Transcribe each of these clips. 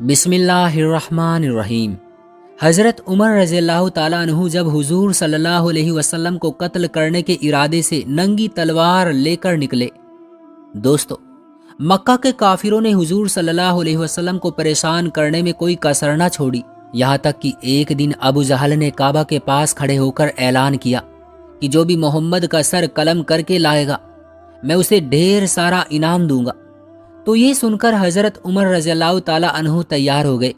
بسم اللہ الرحمن الرحیم۔ حضرت عمر رضی اللہ تعالیٰ عنہ جب حضور صلی اللہ علیہ وسلم کو قتل کرنے کے ارادے سے ننگی تلوار لے کر نکلے۔ دوستو، مکہ کے کافروں نے حضور صلی اللہ علیہ وسلم کو پریشان کرنے میں کوئی کسر نہ چھوڑی، یہاں تک کہ ایک دن ابو جہل نے کعبہ کے پاس کھڑے ہو کر اعلان کیا کہ جو بھی محمد کا سر قلم کر کے لائے گا میں اسے ڈھیر سارا انعام دوں گا۔ تو یہ سن کر حضرت عمر رضی اللہ تعالیٰ عنہ تیار ہو گئے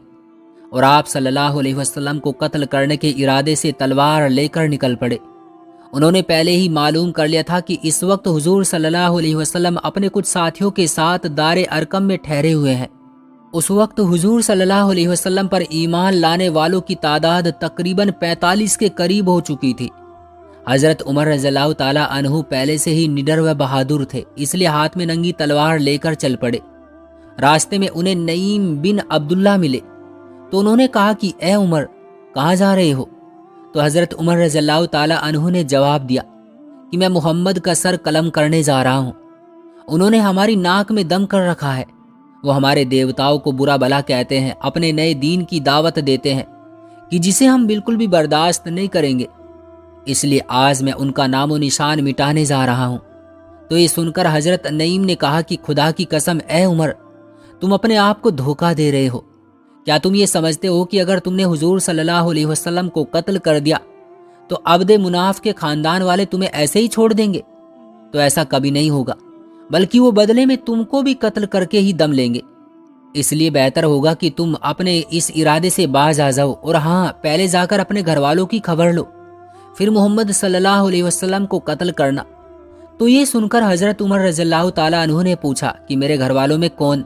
اور آپ صلی اللہ علیہ وسلم کو قتل کرنے کے ارادے سے تلوار لے کر نکل پڑے۔ انہوں نے پہلے ہی معلوم کر لیا تھا کہ اس وقت حضور صلی اللہ علیہ وسلم اپنے کچھ ساتھیوں کے ساتھ دار ارقم میں ٹھہرے ہوئے ہیں۔ اس وقت حضور صلی اللہ علیہ وسلم پر ایمان لانے والوں کی تعداد تقریباً 45 کے قریب ہو چکی تھی۔ حضرت عمر رضی اللہ تعالیٰ عنہ پہلے سے ہی نڈر و بہادر تھے، اس لیے ہاتھ میں ننگی تلوار لے کر چل پڑے۔ راستے میں انہیں نعیم بن عبداللہ ملے تو انہوں نے کہا کہ اے عمر، کہاں جا رہے ہو؟ تو حضرت عمر رضی اللہ تعالیٰ عنہ نے جواب دیا کہ میں محمد کا سر قلم کرنے جا رہا ہوں۔ انہوں نے ہماری ناک میں دم کر رکھا ہے، وہ ہمارے دیوتاؤں کو برا بھلا کہتے ہیں، اپنے نئے دین کی دعوت دیتے ہیں کہ جسے ہم بالکل بھی برداشت نہیں کریں گے، اس لیے آج میں ان کا نام و نشان مٹانے جا رہا ہوں۔ تو یہ سن کر حضرت نعیم نے کہا کہ خدا کی قسم اے عمر، تم اپنے آپ کو دھوکہ دے رہے ہو۔ کیا تم یہ سمجھتے ہو کہ اگر تم نے حضور صلی اللہ علیہ وسلم کو قتل کر دیا تو عبد مناف کے خاندان والے تمہیں ایسے ہی چھوڑ دیں گے؟ تو ایسا کبھی نہیں ہوگا، بلکہ وہ بدلے میں تم کو بھی قتل کر کے ہی دم لیں گے۔ اس لیے بہتر ہوگا کہ تم اپنے اس ارادے سے باز آ جاؤ، اور ہاں، پہلے جا کر اپنے گھر والوں کی خبر لو، پھر محمد صلی اللہ علیہ وسلم کو قتل کرنا۔ تو یہ سن کر حضرت عمر رضی اللہ تعالیٰ عنہ نے پوچھا کہ میرے گھر والوں میں کون؟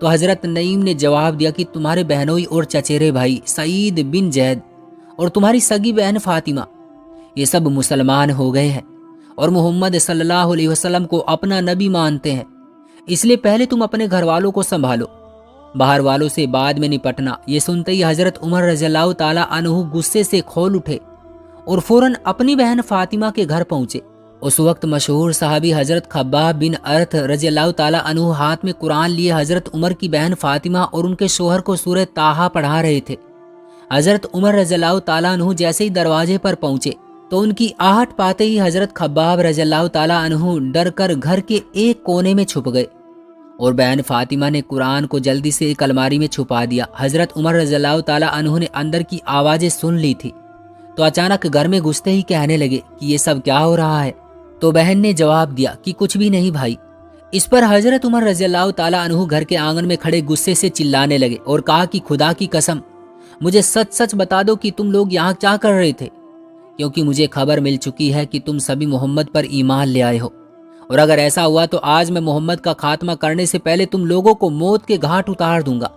تو حضرت نعیم نے جواب دیا کہ تمہارے بہنوئی اور چچیرے بھائی سعید بن زید اور تمہاری سگی بہن فاطمہ، یہ سب مسلمان ہو گئے ہیں اور محمد صلی اللہ علیہ وسلم کو اپنا نبی مانتے ہیں، اس لیے پہلے تم اپنے گھر والوں کو سنبھالو، باہر والوں سے بعد میں نپٹنا۔ یہ سنتے ہی حضرت عمر رضی اللہ تعالیٰ عنہ غصے سے کھول اٹھے اور فوراً اپنی بہن فاطمہ کے گھر پہنچے۔ اس وقت مشہور صحابی حضرت خباب بن ارت رضی اللہ تعالیٰ عنہ ہاتھ میں قرآن لیے حضرت عمر کی بہن فاطمہ اور ان کے شوہر کو سورہ طٰہٰ پڑھا رہے تھے۔ حضرت عمر رضی اللہ تعالیٰ عنہ جیسے ہی دروازے پر پہنچے تو ان کی آہٹ پاتے ہی حضرت خباب رضی اللہ تعالیٰ عنہ ڈر کر گھر کے ایک کونے میں چھپ گئے اور بہن فاطمہ نے قرآن کو جلدی سے ایک الماری میں چھپا دیا۔ حضرت عمر رضی اللہ تعالیٰ عنہ نے اندر کی آوازیں سن لی تھی تو اچانک گھر میں گھستے ہی کہنے لگے کہ یہ سب کیا ہو رہا ہے؟ تو بہن نے جواب دیا کہ کچھ بھی نہیں بھائی۔ اس پر حضرت عمر رضی اللہ تعالیٰ عنہ گھر کے آنگن میں کھڑے غصے سے چلانے لگے اور کہا کہ خدا کی قسم مجھے سچ سچ بتا دو کہ تم لوگ یہاں کیا کر رہے تھے، کیونکہ مجھے خبر مل چکی ہے کہ تم سبھی محمد پر ایمان لے آئے ہو، اور اگر ایسا ہوا تو آج میں محمد کا خاتمہ کرنے سے پہلے تم لوگوں کو موت کے گھاٹ اتار دوں گا۔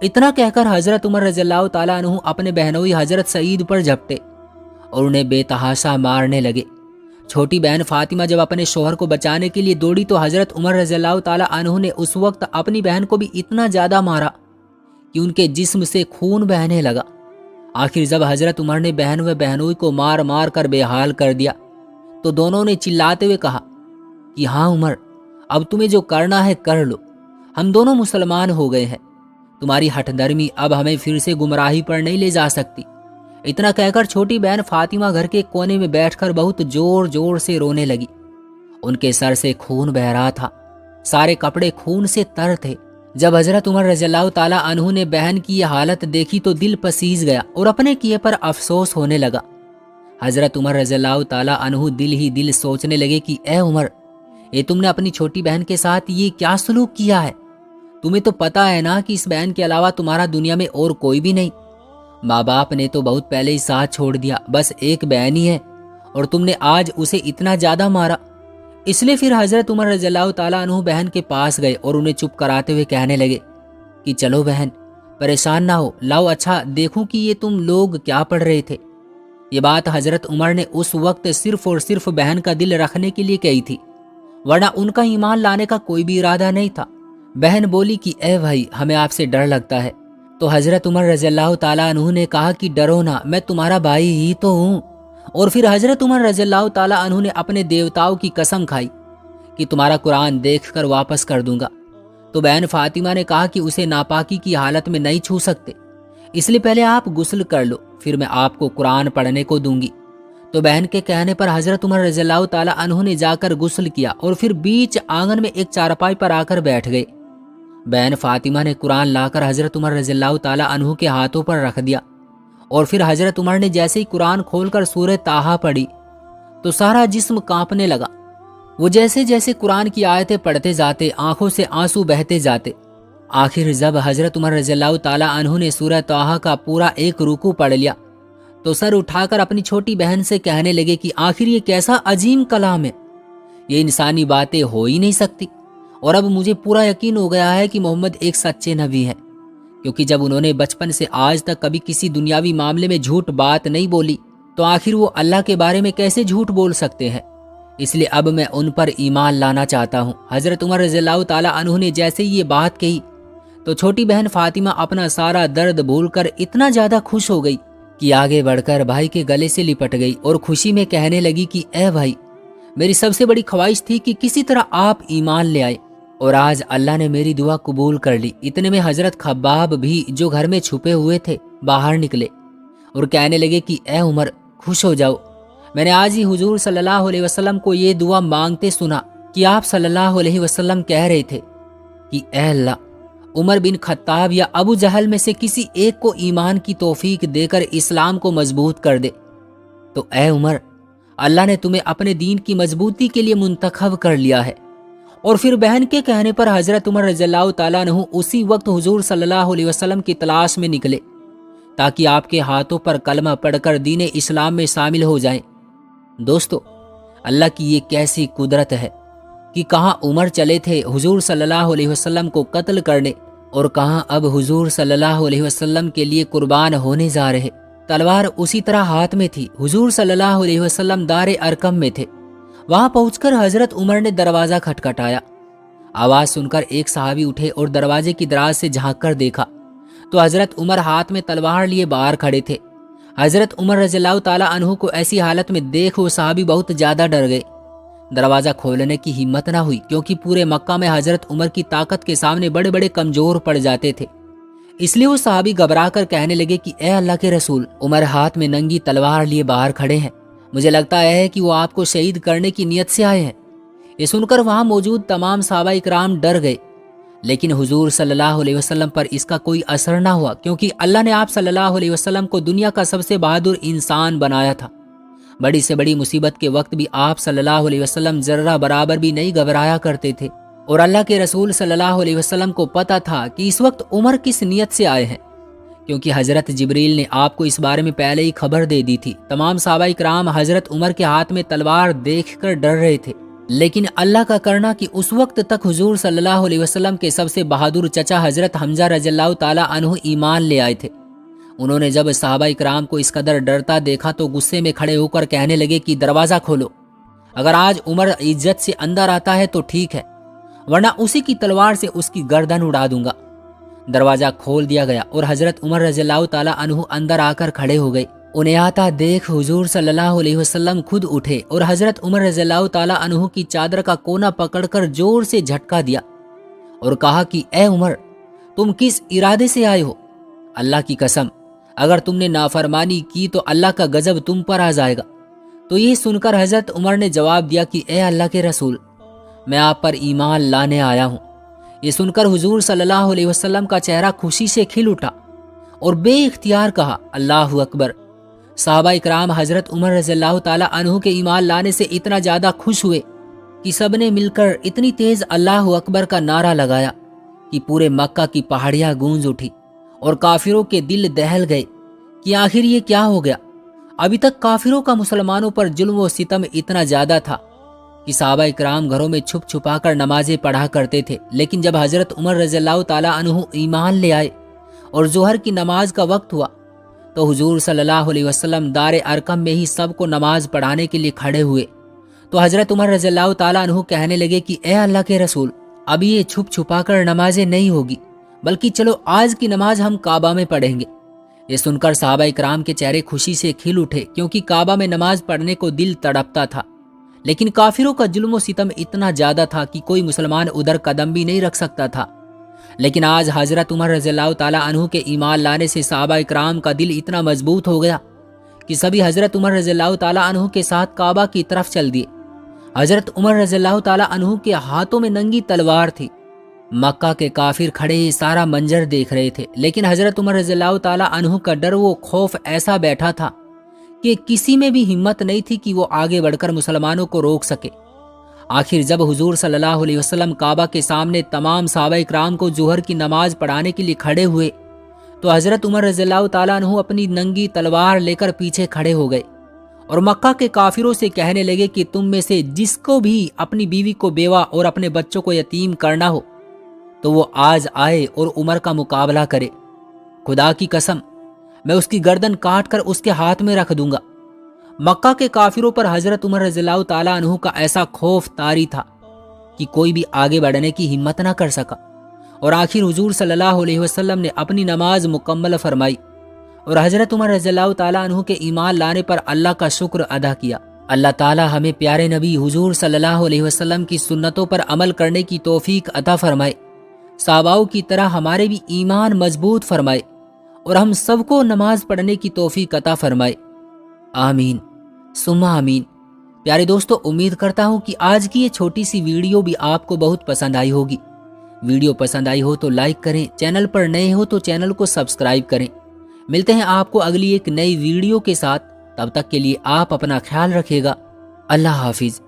اتنا کہہ کر حضرت عمر رضی اللہ تعالیٰ عنہ اپنے بہنوئی حضرت سعید پر جھپٹے اور انہیں بے تحاشا مارنے لگے۔ چھوٹی بہن فاطمہ جب اپنے شوہر کو بچانے کے لیے دوڑی تو حضرت عمر رضی اللہ تعالیٰ عنہ نے اس وقت اپنی بہن کو بھی اتنا زیادہ مارا کہ ان کے جسم سے خون بہنے لگا۔ آخر جب حضرت عمر نے بہن و بہنوئی کو مار مار کر بے حال کر دیا تو دونوں نے چلاتے ہوئے کہا کہ ہاں عمر، اب تمہیں جو کرنا ہے کر لو، ہم دونوں مسلمان ہو گئے ہیں، تمہاری ہٹ درمی اب ہمیں پھر سے گمراہی پر نہیں لے جا سکتی۔ اتنا کہہ کر چھوٹی بہن فاطمہ گھر کے کونے میں بیٹھ کر بہت زور زور سے رونے لگی۔ ان کے سر سے خون بہ رہا تھا، سارے کپڑے خون سے تر تھے۔ جب حضرت عمر رضی اللہ تعالیٰ عنہ نے بہن کی یہ حالت دیکھی تو دل پسیج گیا اور اپنے کیے پر افسوس ہونے لگا۔ حضرت عمر رضی اللہ تعالیٰ عنہ دل ہی دل سوچنے لگے کہ اے عمر، یہ تم نے اپنی چھوٹی بہن کے ساتھ یہ کیا سلوک کیا ہے؟ تمہیں تو پتا ہے نا کہ اس بہن کے علاوہ تمہارا دنیا میں اور کوئی بھی نہیں، ماں باپ نے تو بہت پہلے ہی ساتھ چھوڑ دیا، بس ایک بہن ہی ہے اور تم نے آج اسے اتنا زیادہ مارا۔ اس لیے پھر حضرت عمر رضی اللہ تعالیٰ عنہ بہن کے پاس گئے اور انہیں چپ کراتے ہوئے کہنے لگے کہ چلو بہن، پریشان نہ ہو، لاؤ اچھا دیکھوں کہ یہ تم لوگ کیا پڑھ رہے تھے۔ یہ بات حضرت عمر نے اس وقت صرف اور صرف بہن کا دل رکھنے کے لیے کہی تھی، ورنہ ان کا ایمان لانے کا کوئی بھی ارادہ نہیں تھا۔ بہن بولی کہ اے بھائی، ہمیں آپ سے ڈر لگتا ہے۔ تو حضرت عمر رضی اللہ تعالیٰ عنہ نے کہا کہ ڈرو نہ، میں تمہارا بھائی ہی تو ہوں۔ اور پھر حضرت عمر رضی اللہ تعالیٰ عنہ نے اپنے دیوتاؤں کی قسم کھائی کہ تمہارا قرآن دیکھ کر واپس کر دوں گا۔ تو تو بہن فاطمہ نے کہا کہ اسے ناپاکی کی حالت میں نہیں چھو سکتے، اس لیے پہلے آپ غسل کر لو، پھر میں آپ کو قرآن پڑھنے کو دوں گی۔ تو بہن کے کہنے پر حضرت عمر رضی اللہ تعالیٰ عنہ نے جا کر غسل کیا اور پھر بیچ آنگن میں ایک چارپائی پر آ کر بیٹھ گئے۔ بہن فاطمہ نے قرآن لا کر حضرت عمر رضی اللہ تعالیٰ عنہ کے ہاتھوں پر رکھ دیا، اور پھر حضرت عمر نے جیسے ہی قرآن کھول کر سورہ طٰہٰ پڑھی تو سارا جسم کانپنے لگا۔ وہ جیسے جیسے قرآن کی آیتیں پڑھتے جاتے آنکھوں سے آنسو بہتے جاتے۔ آخر جب حضرت عمر رضی اللہ تعالیٰ عنہ نے سورہ طٰہٰ کا پورا ایک رکوع پڑھ لیا تو سر اٹھا کر اپنی چھوٹی بہن سے کہنے لگے کہ آخر یہ کیسا عظیم کلام ہے، یہ انسانی باتیں ہو ہی نہیں سکتی، اور اب مجھے پورا یقین ہو گیا ہے کہ محمد ایک سچے نبی ہیں، کیونکہ جب انہوں نے بچپن سے آج تک کبھی کسی دنیاوی معاملے میں جھوٹ بات نہیں بولی تو آخر وہ اللہ کے بارے میں کیسے جھوٹ بول سکتے ہیں؟ اس لیے اب میں ان پر ایمان لانا چاہتا ہوں۔ حضرت عمر رضی اللہ تعالیٰ عنہ نے جیسے ہی یہ بات کہی تو چھوٹی بہن فاطمہ اپنا سارا درد بھول کر اتنا زیادہ خوش ہو گئی کہ آگے بڑھ کر بھائی کے گلے سے لپٹ گئی اور خوشی میں کہنے لگی کہ اے بھائی، میری سب سے بڑی خواہش تھی کہ کسی طرح آپ ایمان لے آئے، اور آج اللہ نے میری دعا قبول کر لی۔ اتنے میں حضرت خباب بھی جو گھر میں چھپے ہوئے تھے باہر نکلے اور کہنے لگے کہ اے عمر، خوش ہو جاؤ، میں نے آج ہی حضور صلی اللہ علیہ وسلم کو یہ دعا مانگتے سنا کہ آپ صلی اللہ علیہ وسلم کہہ رہے تھے کہ اے اللہ، عمر بن خطاب یا ابو جہل میں سے کسی ایک کو ایمان کی توفیق دے کر اسلام کو مضبوط کر دے۔ تو اے عمر، اللہ نے تمہیں اپنے دین کی مضبوطی کے لیے منتخب کر لیا ہے۔ اور پھر بہن کے کہنے پر حضرت عمر رضی اللہ تعالیٰ عنہ اسی وقت حضور صلی اللہ علیہ وسلم کی تلاش میں نکلے تاکہ آپ کے ہاتھوں پر کلمہ پڑھ کر دین اسلام میں شامل ہو جائیں۔ دوستو، اللہ کی یہ کیسی قدرت ہے کہ کہاں عمر چلے تھے حضور صلی اللہ علیہ وسلم کو قتل کرنے، اور کہاں اب حضور صلی اللہ علیہ وسلم کے لیے قربان ہونے جا رہے۔ تلوار اسی طرح ہاتھ میں تھی۔ حضور صلی اللہ علیہ وسلم دار ارقم میں تھے۔ وہاں پہنچ کر حضرت عمر نے دروازہ کھٹکھٹایا۔ آواز سن کر ایک صحابی اٹھے اور دروازے کی دراز سے جھانک کر دیکھا تو حضرت عمر ہاتھ میں تلوار لیے باہر کھڑے تھے۔ حضرت عمر رضی اللہ تعالیٰ عنہ کو ایسی حالت میں دیکھ وہ صحابی بہت زیادہ ڈر گئے۔ دروازہ کھولنے کی ہمت نہ ہوئی، کیونکہ پورے مکہ میں حضرت عمر کی طاقت کے سامنے بڑے بڑے کمزور پڑ جاتے تھے۔ اس لیے وہ صحابی گھبرا کر کہنے لگے کہ اے اللہ کے رسول، عمر ہاتھ میں ننگی تلوار لیے باہر کھڑے ہیں، مجھے لگتا ہے کہ وہ آپ کو شہید کرنے کی نیت سے آئے ہیں۔ یہ سن کر وہاں موجود تمام صحابہ اکرام ڈر گئے، لیکن حضور صلی اللہ علیہ وسلم پر اس کا کوئی اثر نہ ہوا، کیونکہ اللہ نے آپ صلی اللہ علیہ وسلم کو دنیا کا سب سے بہادر انسان بنایا تھا۔ بڑی سے بڑی مصیبت کے وقت بھی آپ صلی اللہ علیہ وسلم ذرہ برابر بھی نہیں گھبرایا کرتے تھے، اور اللہ کے رسول صلی اللہ علیہ وسلم کو پتہ تھا کہ اس وقت عمر کس نیت سے آئے ہیں، کیونکہ حضرت جبریل نے آپ کو اس بارے میں پہلے ہی خبر دے دی تھی۔ تمام صحابہ اکرام حضرت عمر کے ہاتھ میں تلوار دیکھ کر ڈر رہے تھے، لیکن اللہ کا کرنا کہ اس وقت تک حضور صلی اللہ علیہ وسلم کے سب سے بہادر چچا حضرت حمزہ رضی اللہ تعالیٰ عنہ ایمان لے آئے تھے۔ انہوں نے جب صحابہ اکرام کو اس قدر ڈرتا دیکھا تو غصے میں کھڑے ہو کر کہنے لگے کہ دروازہ کھولو، اگر آج عمر عزت سے اندر آتا ہے تو ٹھیک ہے، ورنہ اسی کی تلوار سے اس کی گردن اڑا دوں گا۔ دروازہ کھول دیا گیا اور حضرت عمر رضی اللہ تعالیٰ عنہ اندر آ کر کھڑے ہو گئے۔ انہیں آتا دیکھ حضور صلی اللہ علیہ وسلم خود اٹھے اور حضرت عمر رضی اللہ تعالیٰ عنہ کی چادر کا کونا پکڑ کر زور سے جھٹکا دیا اور کہا کہ اے عمر، تم کس ارادے سے آئے ہو؟ اللہ کی قسم، اگر تم نے نافرمانی کی تو اللہ کا غضب تم پر آ جائے گا۔ تو یہ سن کر حضرت عمر نے جواب دیا کہ اے اللہ کے رسول، میں آپ پر ایمان لانے آیا ہوں۔ یہ سن کر حضور صلی اللہ علیہ وسلم کا چہرہ خوشی سے کھل اٹھا اور بے اختیار کہا اللہ اکبر۔ صحابہ اکرام حضرت عمر رضی اللہ تعالیٰ عنہ کے ایمان لانے سے اتنا زیادہ خوش ہوئے کہ سب نے مل کر اتنی تیز اللہ اکبر کا نعرہ لگایا کہ پورے مکہ کی پہاڑیاں گونج اٹھی اور کافروں کے دل دہل گئے کہ آخر یہ کیا ہو گیا۔ ابھی تک کافروں کا مسلمانوں پر ظلم و ستم اتنا زیادہ تھا کہ صحابہ اکرام گھروں میں چھپ چھپا کر نمازیں پڑھا کرتے تھے، لیکن جب حضرت عمر رضی اللہ تعالیٰ عنہ ایمان لے آئے اور ظہر کی نماز کا وقت ہوا تو حضور صلی اللہ علیہ وسلم دار ارقم میں ہی سب کو نماز پڑھانے کے لیے کھڑے ہوئے۔ تو حضرت عمر رضی اللہ تعالیٰ عنہ کہنے لگے کہ اے اللہ کے رسول، ابھی یہ چھپ چھپا کر نمازیں نہیں ہوگی، بلکہ چلو آج کی نماز ہم کعبہ میں پڑھیں گے۔ یہ سن کر صحابہ اکرام کے چہرے خوشی سے کھل اٹھے، کیونکہ کعبہ میں نماز پڑھنے کو دل تڑپتا تھا، لیکن کافروں کا ظلم و ستم اتنا زیادہ تھا کہ کوئی مسلمان ادھر قدم بھی نہیں رکھ سکتا تھا۔ لیکن آج حضرت عمر رضی اللہ تعالیٰ عنہ کے ایمان لانے سے صحابہ اکرام کا دل اتنا مضبوط ہو گیا کہ سبھی حضرت عمر رضی اللہ تعالیٰ عنہ کے ساتھ کعبہ کی طرف چل دیے۔ حضرت عمر رضی اللہ تعالیٰ عنہ کے ہاتھوں میں ننگی تلوار تھی۔ مکہ کے کافر کھڑے یہ سارا منظر دیکھ رہے تھے، لیکن حضرت عمر رضی اللہ تعالیٰ عنہ کا ڈر و خوف ایسا بیٹھا تھا کہ کسی میں بھی ہمت نہیں تھی کہ وہ آگے بڑھ کر مسلمانوں کو روک سکے۔ آخر جب حضور صلی اللہ علیہ وسلم کعبہ کے سامنے تمام صحابہ اکرام کو ظہر کی نماز پڑھانے کے لیے کھڑے ہوئے تو حضرت عمر رضی اللہ تعالیٰ عنہ اپنی ننگی تلوار لے کر پیچھے کھڑے ہو گئے اور مکہ کے کافروں سے کہنے لگے کہ تم میں سے جس کو بھی اپنی بیوی کو بیوہ اور اپنے بچوں کو یتیم کرنا ہو تو وہ آج آئے اور عمر کا مقابلہ کرے۔ خدا کی قسم، میں اس کی گردن کاٹ کر اس کے ہاتھ میں رکھ دوں گا۔ مکہ کے کافروں پر حضرت عمر رضی اللہ تعالیٰ عنہ کا ایسا خوف طاری تھا کہ کوئی بھی آگے بڑھنے کی ہمت نہ کر سکا، اور آخر حضور صلی اللہ علیہ وسلم نے اپنی نماز مکمل فرمائی اور حضرت عمر رضی اللہ تعالیٰ عنہ کے ایمان لانے پر اللہ کا شکر ادا کیا۔ اللہ تعالیٰ ہمیں پیارے نبی حضور صلی اللہ علیہ وسلم کی سنتوں پر عمل کرنے کی توفیق عطا فرمائے، صحاباؤں کی طرح ہمارے بھی ایمان مضبوط فرمائے اور ہم سب کو نماز پڑھنے کی توفیق عطا فرمائے، آمین ثم آمین۔ پیارے دوستو، امید کرتا ہوں کہ آج کی یہ چھوٹی سی ویڈیو بھی آپ کو بہت پسند آئی ہوگی۔ ویڈیو پسند آئی ہو تو لائک کریں، چینل پر نئے ہو تو چینل کو سبسکرائب کریں۔ ملتے ہیں آپ کو اگلی ایک نئی ویڈیو کے ساتھ، تب تک کے لیے آپ اپنا خیال رکھیے گا۔ اللہ حافظ۔